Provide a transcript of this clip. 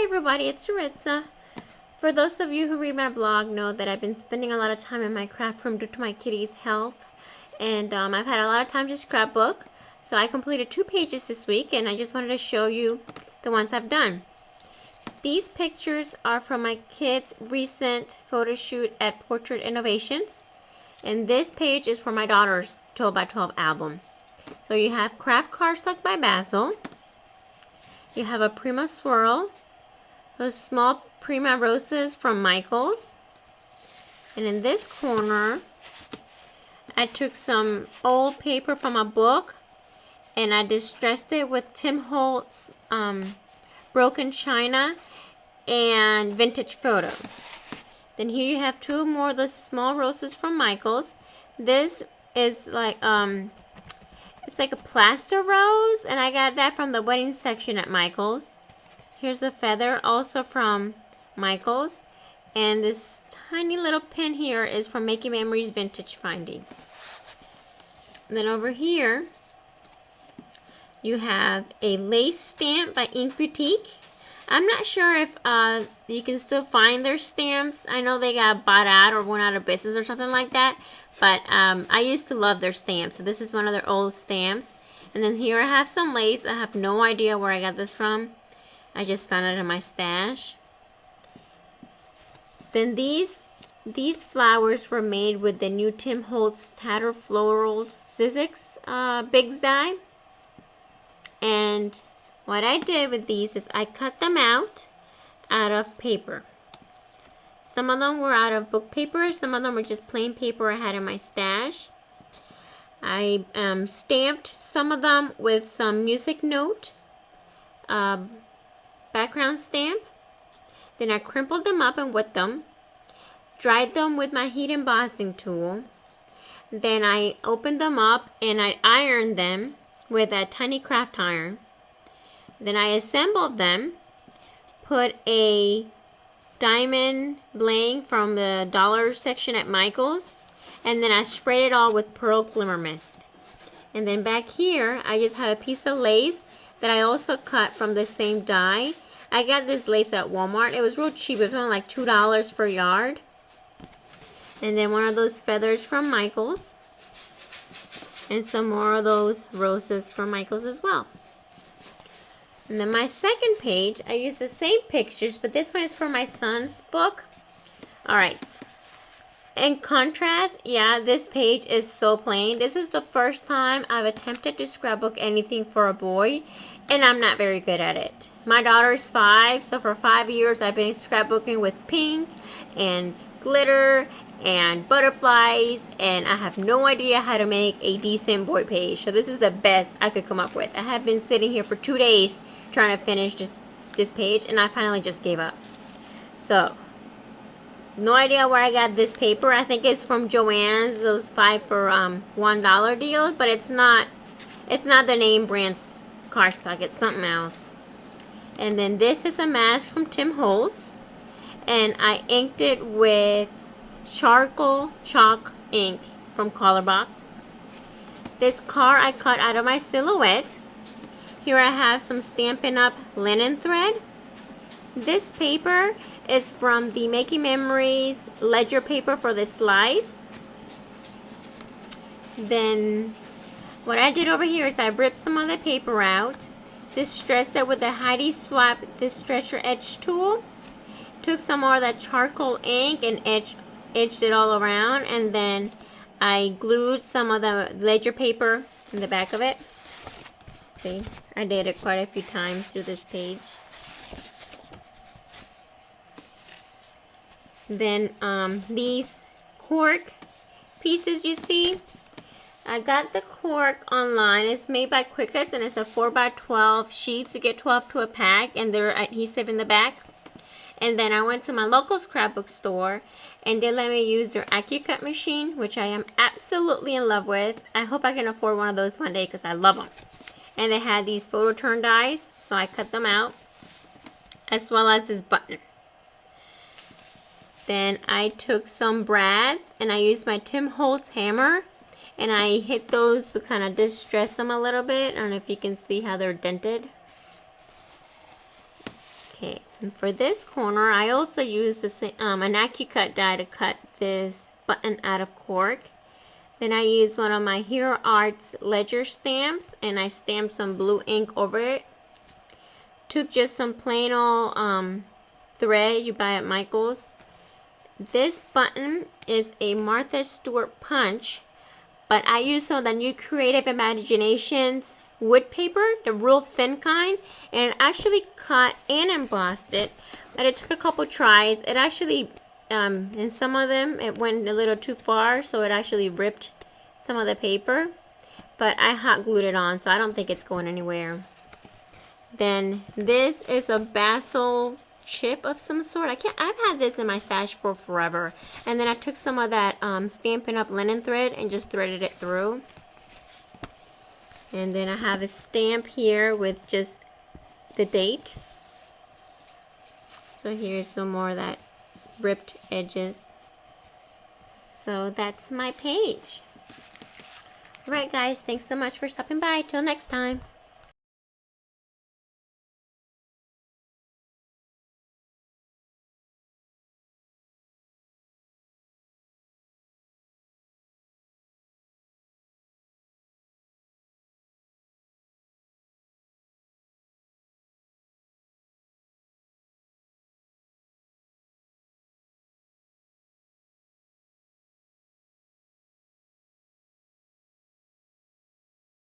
Hi everybody, it's Yaritza. For those of you who read my blog know that I've been spending a lot of time in my craft room due to my kitty's health. And I've had a lot of time to scrapbook. So I completed 2 pages this week and I just wanted to show you the ones I've done. These pictures are from my kids' recent photo shoot at Portrait Innovations. And this page is for my daughter's 12 by 12 album. So you have Craft Cardstock by Basil. You have a Prima Swirl. Those small Prima Roses from Michaels. And in this corner, I took some old paper from a book and I distressed it with Tim Holtz Broken China and Vintage Photo. Then here you have 2 more of those small roses from Michaels. This is like it's like a plaster rose, and I got that from the wedding section at Michaels. Here's a feather, also from Michaels. And this tiny little pin here is from Making Memories Vintage Finding. And then over here, you have a lace stamp by Ink Boutique. I'm not sure if you can still find their stamps. I know they got bought out or went out of business or something like that. But I used to love their stamps. So this is one of their old stamps. And then here I have some lace. I have no idea where I got this from. I just found it in my stash. Then these flowers were made with the new Tim Holtz Tatter Florals Sizzix Big Die. And what I did with these is I cut them out of paper. Some of them were out of book paper. Some of them were just plain paper I had in my stash. I stamped some of them with some music note background stamp. Then I crimpled them up and wet them. Dried them with my heat embossing tool. Then I opened them up and I ironed them with a tiny craft iron. Then I assembled them, put a diamond bling from the dollar section at Michaels, and then I sprayed it all with pearl glimmer mist. And then back here, I just have a piece of lace that I also cut from the same die. I got this lace at Walmart. It was real cheap. It was only like $2 per yard. And then one of those feathers from Michaels. And some more of those roses from Michaels as well. And then my second page, I used the same pictures, but this one is for my son's book. Alright. In contrast, yeah, this page is so plain. This is the first time I've attempted to scrapbook anything for a boy, and I'm not very good at it. My daughter's 5, so for 5 years I've been scrapbooking with pink and glitter and butterflies, and I have no idea how to make a decent boy page. So this is the best I could come up with. I have been sitting here for 2 days trying to finish this page, and I finally just gave up. So no idea where I got this paper. I think it's from Joann's, those 5 for $1 deals, but it's not the name brand's cardstock. It's something else. And then this is a mask from Tim Holtz, and I inked it with charcoal chalk ink from Colorbox. This car I cut out of my silhouette. Here I have some Stampin' Up! Linen thread. This paper is from the Making Memories ledger paper for the slice. Then what I did over here is I ripped some of the paper out, distressed it with the Heidi Swap Distresser Edge tool, took some more of that charcoal ink and edged it all around, and then I glued some of the ledger paper in the back of it. See, I did it quite a few times through this page. Then these cork pieces you see, I got the cork online. It's made by Crickets and it's a 4x12 sheets. You get 12 to a pack, and they're adhesive in the back. And then I went to my local scrapbook store and they let me use their AccuCut machine, which I am absolutely in love with. I hope I can afford one of those one day because I love them. And they had these photo turn dies, so I cut them out, as well as this button. Then I took some brads and I used my Tim Holtz hammer and I hit those to kind of distress them a little bit. I don't know if you can see how they're dented. Okay, And for this corner, I also used an AccuCut die to cut this button out of cork. Then I used one of my Hero Arts ledger stamps and I stamped some blue ink over it. Took just some plain old thread you buy at Michael's. This button is a Martha Stewart punch, but I used some of the New Creative Imaginations wood paper, the real thin kind, and actually cut and embossed it. But it took a couple tries. It actually, in some of them, it went a little too far, so it actually ripped some of the paper. But I hot glued it on, so I don't think it's going anywhere. Then this is a basil chip of some sort. I've had this in my stash for forever. And then I took some of that Stampin' Up! Linen thread and just threaded it through. And then I have a stamp here with just the date. So here's some more of that ripped edges. So that's my page. Alright guys, thanks so much for stopping by. Till next time.